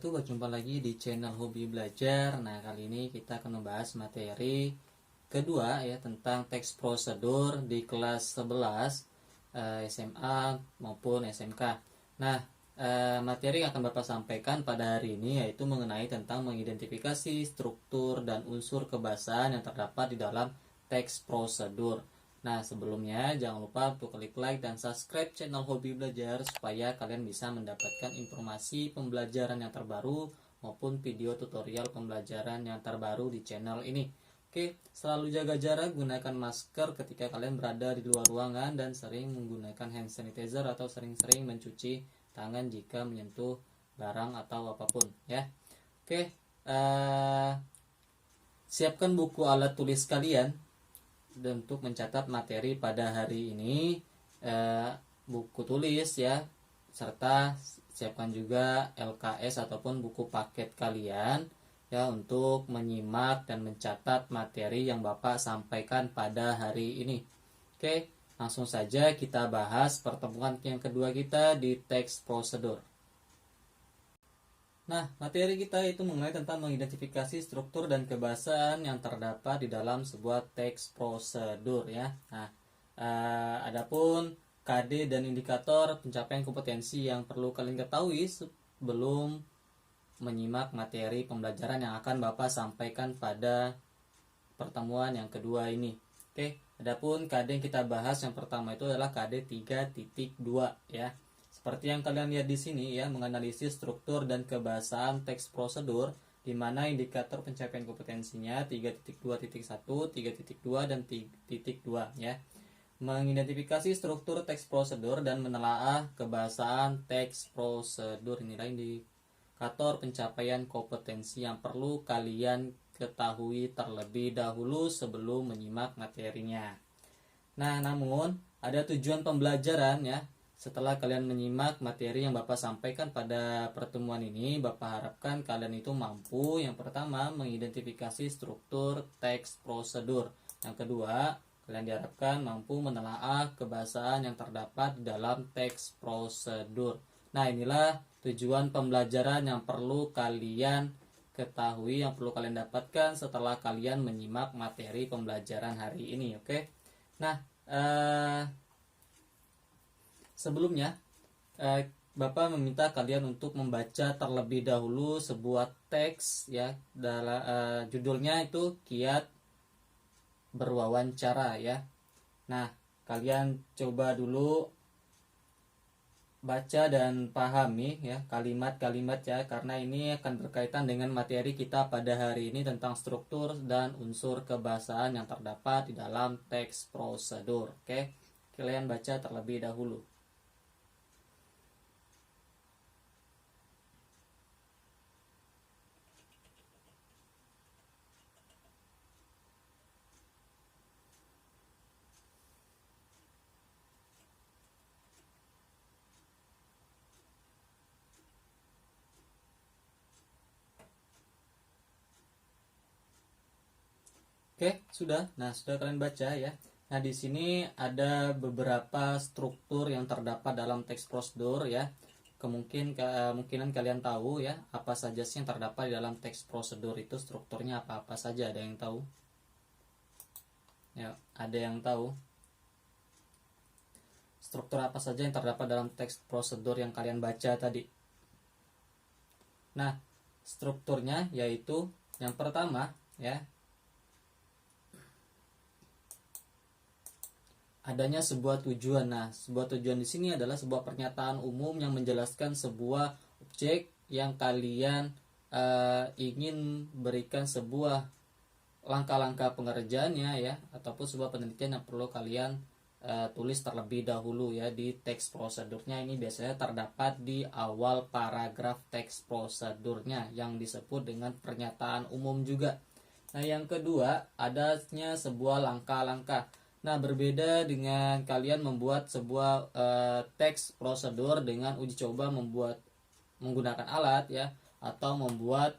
wabarakatuh. Berjumpa lagi di channel Hobi Belajar. Nah, kali ini kita akan membahas materi kedua ya tentang teks prosedur di kelas 11 SMA maupun SMK. Nah, materi yang akan Bapak sampaikan pada hari ini yaitu mengenai tentang mengidentifikasi struktur dan unsur kebahasaan yang terdapat di dalam teks prosedur. Nah, sebelumnya jangan lupa untuk klik like dan subscribe channel Hobi Belajar supaya kalian bisa mendapatkan informasi pembelajaran yang terbaru maupun video tutorial pembelajaran yang terbaru di channel ini. Oke, selalu jaga jarak, gunakan masker ketika kalian berada di luar ruangan dan sering menggunakan hand sanitizer atau sering-sering mencuci tangan jika menyentuh barang atau apapun ya. Oke, siapkan buku alat tulis kalian dan untuk mencatat materi pada hari ini, buku tulis ya, serta siapkan juga LKS ataupun buku paket kalian ya untuk menyimak dan mencatat materi yang Bapak sampaikan pada hari ini. Oke, langsung saja kita bahas pertemuan yang kedua kita di teks prosedur. Nah, materi kita itu mengenai tentang mengidentifikasi struktur dan kebahasaan yang terdapat di dalam sebuah teks prosedur ya. Nah, adapun KD dan indikator pencapaian kompetensi yang perlu kalian ketahui sebelum menyimak materi pembelajaran yang akan Bapak sampaikan pada pertemuan yang kedua ini. Oke, adapun KD yang kita bahas yang pertama itu adalah KD 3.2 ya. Seperti yang kalian lihat di sini ya, menganalisis struktur dan kebahasaan teks prosedur di mana indikator pencapaian kompetensinya 3.2.1, 3.2 dan 3.2 ya. Mengidentifikasi struktur teks prosedur dan menelaah kebahasaan teks prosedur. Inilah indikator pencapaian kompetensi yang perlu kalian ketahui terlebih dahulu sebelum menyimak materinya. Nah, namun ada tujuan pembelajaran ya. Setelah kalian menyimak materi yang Bapak sampaikan pada pertemuan ini, Bapak harapkan kalian itu mampu yang pertama mengidentifikasi struktur teks prosedur. Yang kedua, kalian diharapkan mampu menelaah kebahasaan yang terdapat di dalam teks prosedur. Nah, inilah tujuan pembelajaran yang perlu kalian ketahui, yang perlu kalian dapatkan setelah kalian menyimak materi pembelajaran hari ini, oke? Nah, sebelumnya, Bapak meminta kalian untuk membaca terlebih dahulu sebuah teks ya. Judulnya itu Kiat Berwawancara ya. Nah, kalian coba dulu baca dan pahami ya kalimat-kalimat ya, karena ini akan berkaitan dengan materi kita pada hari ini tentang struktur dan unsur kebahasaan yang terdapat di dalam teks prosedur. Oke, kalian baca terlebih dahulu. Oke, sudah. Nah, sudah kalian baca ya. Nah, di sini ada beberapa struktur yang terdapat dalam teks prosedur ya. Kemungkinan kalian tahu ya, apa saja sih yang terdapat di dalam teks prosedur itu, strukturnya apa-apa saja, ada yang tahu? Ya, ada yang tahu? Struktur apa saja yang terdapat dalam teks prosedur yang kalian baca tadi? Nah, strukturnya yaitu yang pertama ya, adanya sebuah tujuan. Nah, sebuah tujuan di sini adalah sebuah pernyataan umum yang menjelaskan sebuah objek yang kalian ingin berikan sebuah langkah-langkah pengerjaannya ya, ataupun sebuah penelitian yang perlu kalian tulis terlebih dahulu ya di teks prosedurnya. Ini biasanya terdapat di awal paragraf teks prosedurnya yang disebut dengan pernyataan umum juga. Nah, yang kedua, adanya sebuah langkah-langkah. Nah, berbeda dengan kalian membuat sebuah teks prosedur dengan uji coba menggunakan alat ya, atau membuat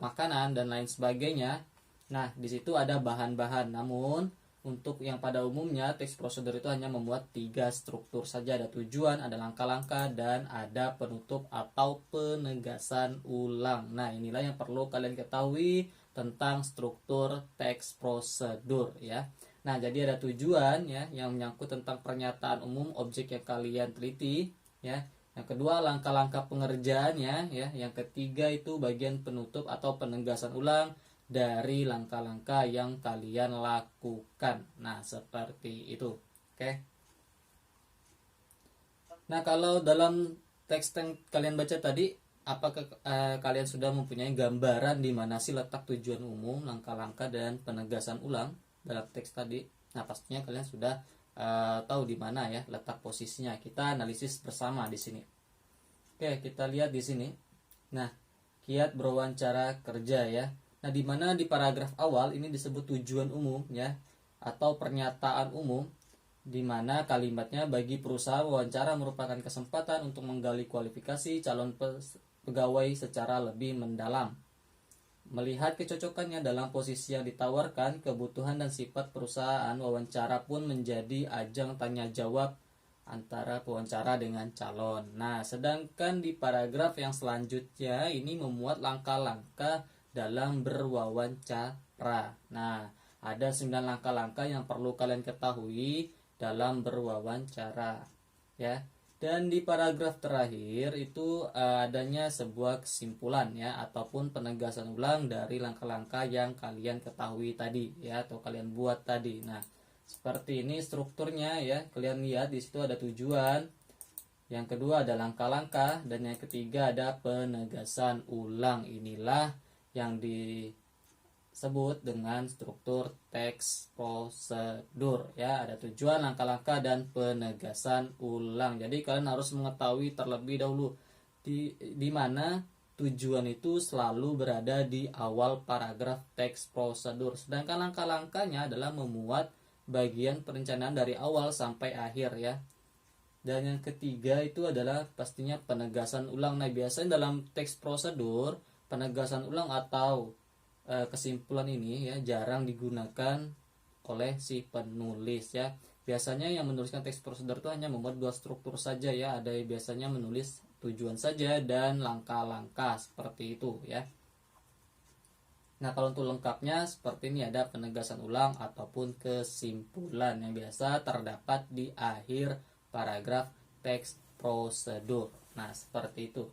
makanan dan lain sebagainya. Nah, di situ ada bahan-bahan. Namun untuk yang pada umumnya teks prosedur itu hanya memuat 3 struktur saja, ada tujuan, ada langkah-langkah, dan ada penutup atau penegasan ulang. Nah, inilah yang perlu kalian ketahui tentang struktur teks prosedur ya. Nah, jadi ada tujuan ya yang menyangkut tentang pernyataan umum objek yang kalian teliti ya. Yang kedua, langkah-langkah pengerjaannya ya. Yang ketiga itu bagian penutup atau penegasan ulang dari langkah-langkah yang kalian lakukan. Nah, seperti itu. Oke. Nah, kalau dalam teks yang kalian baca tadi, apakah kalian sudah mempunyai gambaran di mana sih letak tujuan umum, langkah-langkah, dan penegasan ulang dalam teks tadi? Nah, pastinya kalian sudah tahu di mana ya letak posisinya. Kita analisis bersama di sini. Oke, kita lihat di sini. Nah, kiat berwawancara kerja ya. Nah, di mana di paragraf awal ini disebut tujuan umum ya atau pernyataan umum, di mana kalimatnya bagi perusahaan wawancara merupakan kesempatan untuk menggali kualifikasi calon pegawai secara lebih mendalam. Melihat kecocokannya dalam posisi yang ditawarkan, kebutuhan dan sifat perusahaan, wawancara pun menjadi ajang tanya jawab antara pewawancara dengan calon. Nah, sedangkan di paragraf yang selanjutnya ini memuat langkah-langkah dalam berwawancara. Nah, ada 9 langkah-langkah yang perlu kalian ketahui dalam berwawancara ya. Dan di paragraf terakhir itu adanya sebuah kesimpulan ya ataupun penegasan ulang dari langkah-langkah yang kalian ketahui tadi ya atau kalian buat tadi. Nah, seperti ini strukturnya ya. Kalian lihat di situ ada tujuan, yang kedua ada langkah-langkah, dan yang ketiga ada penegasan ulang. Inilah yang disebut dengan struktur teks prosedur ya. Ada tujuan, langkah-langkah, dan penegasan ulang. Jadi kalian harus mengetahui terlebih dahulu di mana tujuan itu selalu berada di awal paragraf teks prosedur, sedangkan langkah-langkahnya adalah memuat bagian perencanaan dari awal sampai akhir ya. Dan yang ketiga itu adalah pastinya penegasan ulang. Nah, biasanya dalam teks prosedur penegasan ulang atau kesimpulan ini ya jarang digunakan oleh si penulis ya. Biasanya yang menuliskan teks prosedur itu hanya membuat 2 struktur saja ya. Ada yang biasanya menulis tujuan saja dan langkah-langkah seperti itu ya. Nah, kalau untuk lengkapnya seperti ini, ada penegasan ulang ataupun kesimpulan yang biasa terdapat di akhir paragraf teks prosedur. Nah, seperti itu.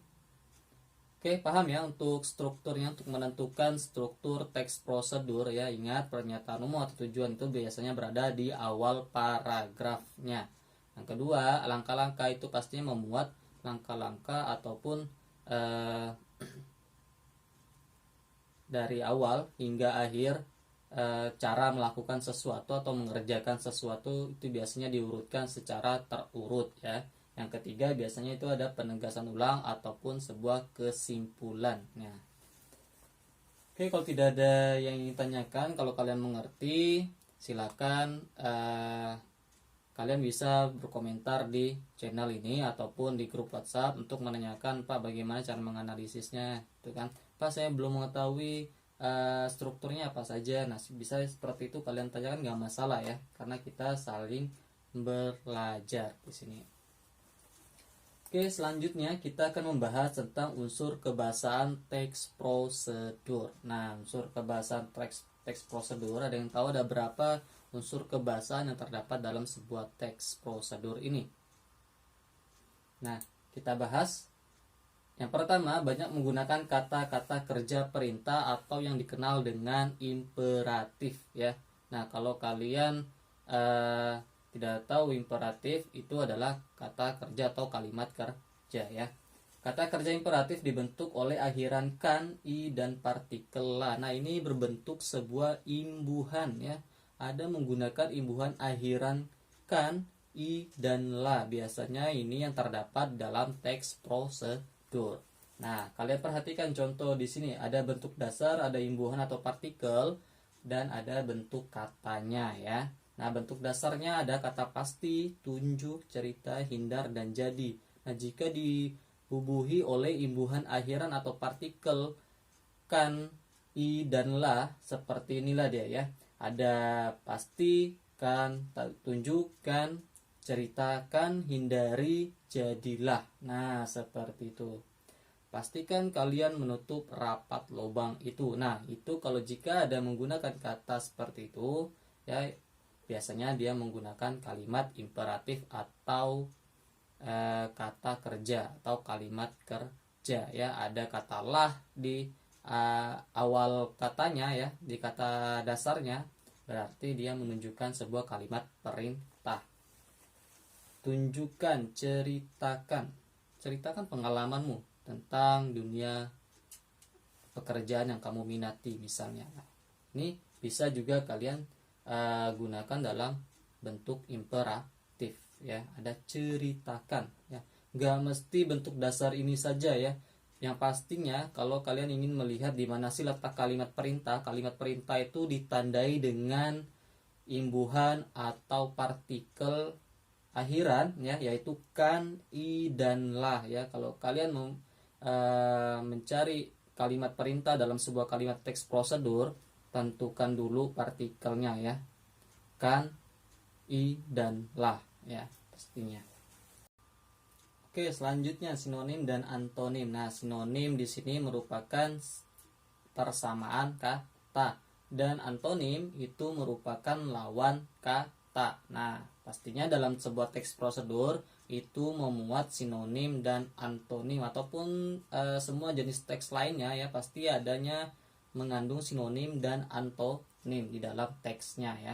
Oke, paham ya untuk strukturnya, untuk menentukan struktur teks prosedur ya. Ingat, pernyataan umum atau tujuan itu biasanya berada di awal paragrafnya. Yang kedua, langkah-langkah itu pastinya memuat langkah-langkah ataupun dari awal hingga akhir cara melakukan sesuatu atau mengerjakan sesuatu itu biasanya diurutkan secara terurut ya. Yang ketiga biasanya itu ada penegasan ulang ataupun sebuah kesimpulan. Nah, oke, kalau tidak ada yang ingin tanyakan, kalau kalian mengerti silakan kalian bisa berkomentar di channel ini ataupun di grup WhatsApp untuk menanyakan, Pak, bagaimana cara menganalisisnya, itu kan. Pak, saya belum mengetahui strukturnya apa saja. Nah, bisa seperti itu kalian tanyakan, nggak masalah ya, karena kita saling belajar di sini. Oke, selanjutnya kita akan membahas tentang unsur kebahasaan teks prosedur. Nah, unsur kebahasaan teks prosedur, ada yang tahu ada berapa unsur kebahasaan yang terdapat dalam sebuah teks prosedur ini? Nah, kita bahas. Yang pertama, banyak menggunakan kata-kata kerja perintah atau yang dikenal dengan imperatif ya. Nah, kalau kalian tidak tahu, imperatif itu adalah kata kerja atau kalimat kerja ya. Kata kerja imperatif dibentuk oleh akhiran kan, i, dan partikel la. Nah, ini berbentuk sebuah imbuhan ya. Ada menggunakan imbuhan akhiran kan, i, dan la. Biasanya ini yang terdapat dalam teks prosedur. Nah, kalian perhatikan contoh di sini, ada bentuk dasar, ada imbuhan atau partikel, dan ada bentuk katanya ya. Nah, bentuk dasarnya ada kata pasti, tunjuk, cerita, hindar, dan jadi. Nah, jika dibubuhi oleh imbuhan akhiran atau partikel kan, i, dan la, seperti inilah dia ya. Ada pasti, tunjukkan, ceritakan, hindari, jadilah. Nah, seperti itu. Pastikan kalian menutup rapat lubang itu. Nah, itu kalau jika ada menggunakan kata seperti itu, ya biasanya dia menggunakan kalimat imperatif atau kata kerja atau kalimat kerja, ya. Ada kata lah di awal katanya, ya, di kata dasarnya, berarti dia menunjukkan sebuah kalimat perintah. Tunjukkan, ceritakan pengalamanmu tentang dunia pekerjaan yang kamu minati misalnya. Ini bisa juga kalian gunakan dalam bentuk imperatif, ya. Ada ceritakan, ya. Gak mesti bentuk dasar ini saja, ya. Yang pastinya kalau kalian ingin melihat di mana sih letak kalimat perintah itu ditandai dengan imbuhan atau partikel akhiran, ya, yaitu kan, i, dan lah, ya. Kalau kalian mencari kalimat perintah dalam sebuah kalimat teks prosedur, tentukan dulu partikelnya, ya, kan, i, dan lah, ya, pastinya. Oke, selanjutnya sinonim dan antonim. Nah, sinonim di sini merupakan persamaan kata dan antonim itu merupakan lawan kata. Nah, pastinya dalam sebuah teks prosedur itu memuat sinonim dan antonim ataupun semua jenis teks lainnya, ya, pasti adanya mengandung sinonim dan antonim di dalam teksnya, ya.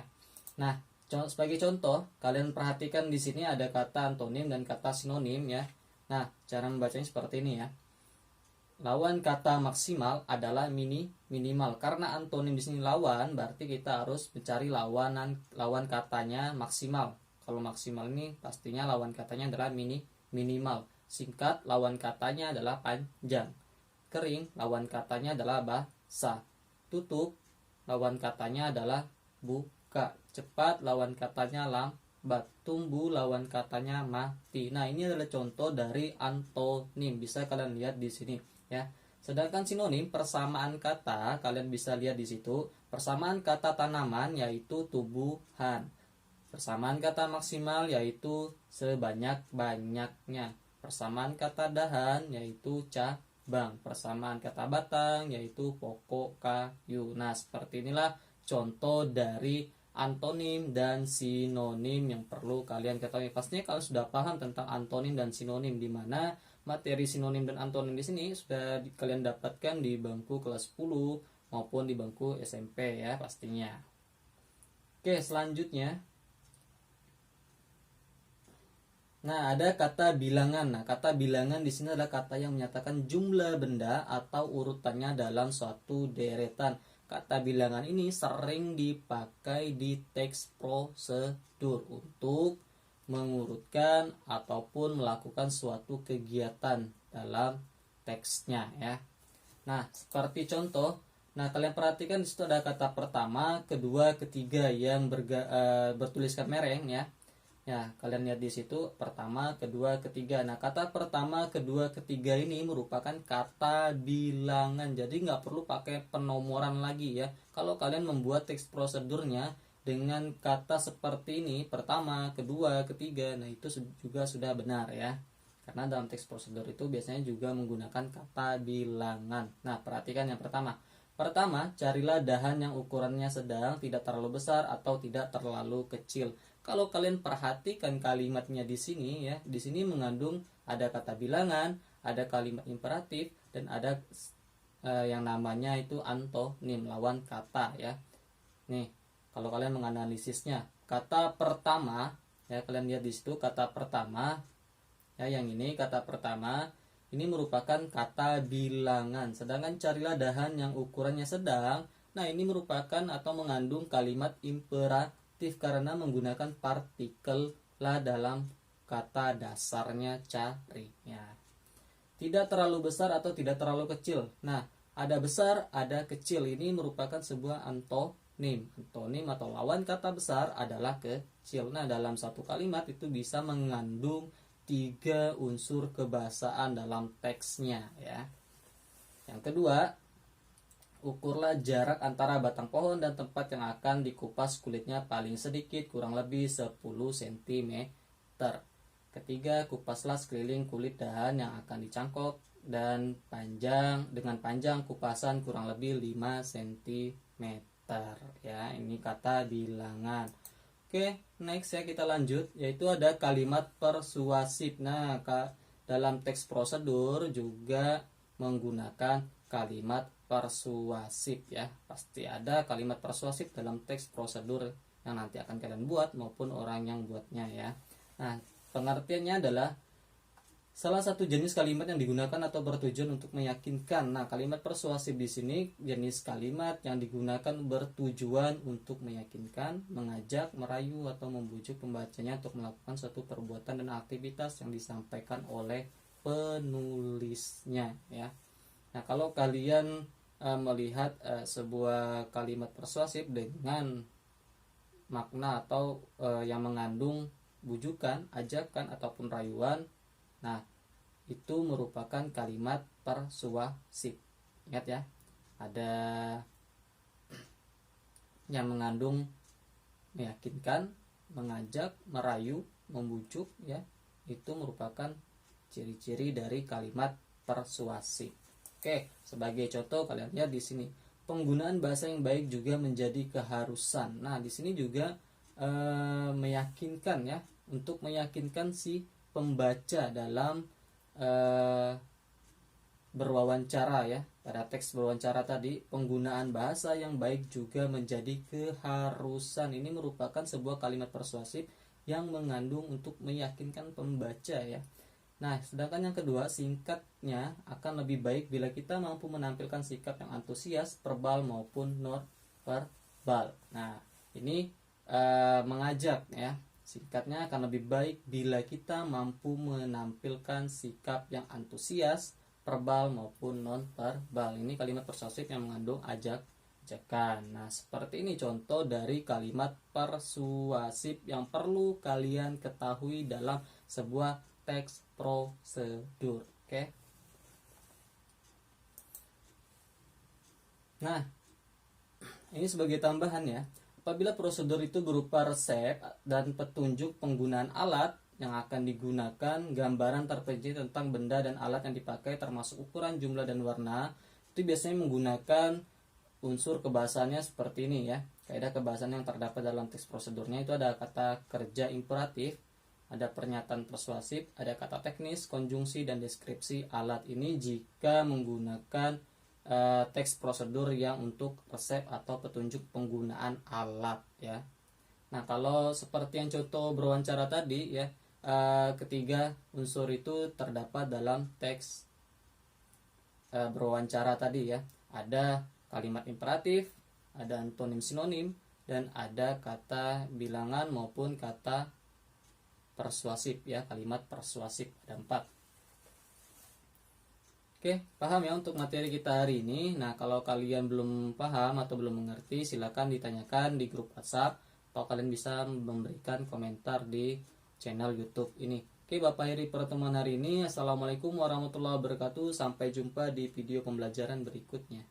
Nah, sebagai contoh, kalian perhatikan di sini ada kata antonim dan kata sinonim, ya. Nah, cara membacanya seperti ini, ya. Lawan kata maksimal adalah minimal. Karena antonim di sini lawan, berarti kita harus mencari lawan katanya maksimal. Kalau maksimal ini pastinya lawan katanya adalah minimal. Singkat, lawan katanya adalah panjang. Kering, lawan katanya adalah basah. Tutup, lawan katanya adalah buka. Cepat, lawan katanya lambat. Tumbuh, lawan katanya mati. Nah, ini adalah contoh dari antonim. Bisa kalian lihat di sini, ya. Sedangkan sinonim, persamaan kata, kalian bisa lihat di situ. Persamaan kata tanaman yaitu tumbuhan. Persamaan kata maksimal yaitu sebanyak-banyaknya. Persamaan kata dahan yaitu cabang. Persamaan kata batang yaitu pokok kayu. Nah, seperti inilah contoh dari antonim dan sinonim yang perlu kalian ketahui. Pastinya kalian sudah paham tentang antonim dan sinonim, di mana materi sinonim dan antonim di sini sudah kalian dapatkan di bangku kelas 10 maupun di bangku SMP, ya, pastinya. Oke, selanjutnya. Nah, ada kata bilangan. Nah, kata bilangan di sini adalah kata yang menyatakan jumlah benda atau urutannya dalam suatu deretan. Kata bilangan ini sering dipakai di teks prosedur untuk mengurutkan ataupun melakukan suatu kegiatan dalam teksnya, ya. Nah, seperti contoh, nah kalian perhatikan di situ ada kata pertama, kedua, ketiga yang bertuliskan mereng, ya. Ya, kalian lihat di situ pertama, kedua, ketiga. Nah, kata pertama, kedua, ketiga ini merupakan kata bilangan. Jadi nggak perlu pakai penomoran lagi, ya. Kalau kalian membuat teks prosedurnya dengan kata seperti ini, pertama, kedua, ketiga, nah itu juga sudah benar, ya. Karena dalam teks prosedur itu biasanya juga menggunakan kata bilangan. Nah, perhatikan yang pertama. Pertama, carilah dahan yang ukurannya sedang, tidak terlalu besar atau tidak terlalu kecil. Kalau kalian perhatikan kalimatnya di sini, ya, di sini mengandung ada kata bilangan, ada kalimat imperatif, dan ada yang namanya itu antonim, lawan kata, ya. Nih, kalau kalian menganalisisnya, kata pertama, ya, kalian lihat di situ kata pertama, ya, yang ini kata pertama ini merupakan kata bilangan. Sedangkan carilah dahan yang ukurannya sedang, nah ini merupakan atau mengandung kalimat imperatif karena menggunakan partikel lah dalam kata dasarnya cari, ya. Tidak terlalu besar atau tidak terlalu kecil. Nah, ada besar, ada kecil. Ini merupakan sebuah antonim. Antonim atau lawan kata besar adalah kecil. Nah, dalam satu kalimat itu bisa mengandung 3 unsur kebahasaan dalam teksnya, ya. Yang kedua, Ukurlah jarak antara batang pohon dan tempat yang akan dikupas kulitnya paling sedikit, kurang lebih 10 cm. Ketiga, kupaslah sekeliling kulit dahan yang akan dicangkok dan dengan panjang kupasan kurang lebih 5 cm. Ya, ini kata bilangan. Oke, next ya, kita lanjut, yaitu ada kalimat persuasif. Nah, dalam teks prosedur juga menggunakan kalimat persuasif ya. Pasti ada kalimat persuasif dalam teks prosedur yang nanti akan kalian buat maupun orang yang buatnya ya. Nah, pengertiannya adalah salah satu jenis kalimat yang digunakan atau bertujuan untuk meyakinkan. Nah, kalimat persuasif di sini jenis kalimat yang digunakan bertujuan untuk meyakinkan, mengajak, merayu atau membujuk pembacanya untuk melakukan suatu perbuatan dan aktivitas yang disampaikan oleh penulisnya ya. Nah, kalau kalian melihat sebuah kalimat persuasif dengan makna atau yang mengandung bujukan, ajakan ataupun rayuan, nah itu merupakan kalimat persuasif. Ingat ya, ada yang mengandung meyakinkan, mengajak, merayu, membujuk ya, itu merupakan ciri-ciri dari kalimat persuasif. Oke, sebagai contoh kalian lihat di sini, penggunaan bahasa yang baik juga menjadi keharusan. Nah, di sini juga meyakinkan ya, untuk meyakinkan si pembaca dalam berwawancara ya. Pada teks berwawancara tadi, penggunaan bahasa yang baik juga menjadi keharusan. Ini merupakan sebuah kalimat persuasif yang mengandung untuk meyakinkan pembaca ya. Nah, sedangkan yang kedua, singkatnya akan lebih baik bila kita mampu menampilkan sikap yang antusias, verbal maupun non verbal. Nah, ini mengajak ya. Singkatnya akan lebih baik bila kita mampu menampilkan sikap yang antusias, verbal maupun non verbal. Ini kalimat persuasif yang mengandung ajakan. Nah, seperti ini contoh dari kalimat persuasif yang perlu kalian ketahui dalam sebuah teks prosedur. Oke. Nah, ini sebagai tambahan ya. Apabila prosedur itu berupa resep dan petunjuk penggunaan alat yang akan digunakan, gambaran terperinci tentang benda dan alat yang dipakai termasuk ukuran, jumlah dan warna, itu biasanya menggunakan unsur kebahasaannya seperti ini ya. Kaidah kebahasan yang terdapat dalam teks prosedurnya itu ada kata kerja imperatif, ada pernyataan persuasif, ada kata teknis, konjungsi, dan deskripsi alat. Ini jika menggunakan teks prosedur yang untuk resep atau petunjuk penggunaan alat ya. Nah, kalau seperti yang contoh berwawancara tadi ya, ketiga unsur itu terdapat dalam teks berwawancara tadi ya. Ada kalimat imperatif, ada antonim sinonim, dan ada kata bilangan maupun kata persuasif ya, kalimat persuasif ada 4. Oke, paham ya untuk materi kita hari ini. Nah, kalau kalian belum paham atau belum mengerti, silakan ditanyakan di grup WhatsApp atau kalian bisa memberikan komentar di channel YouTube ini. Oke, Bapak akhiri pertemuan hari ini. Assalamualaikum warahmatullahi wabarakatuh. Sampai jumpa di video pembelajaran berikutnya.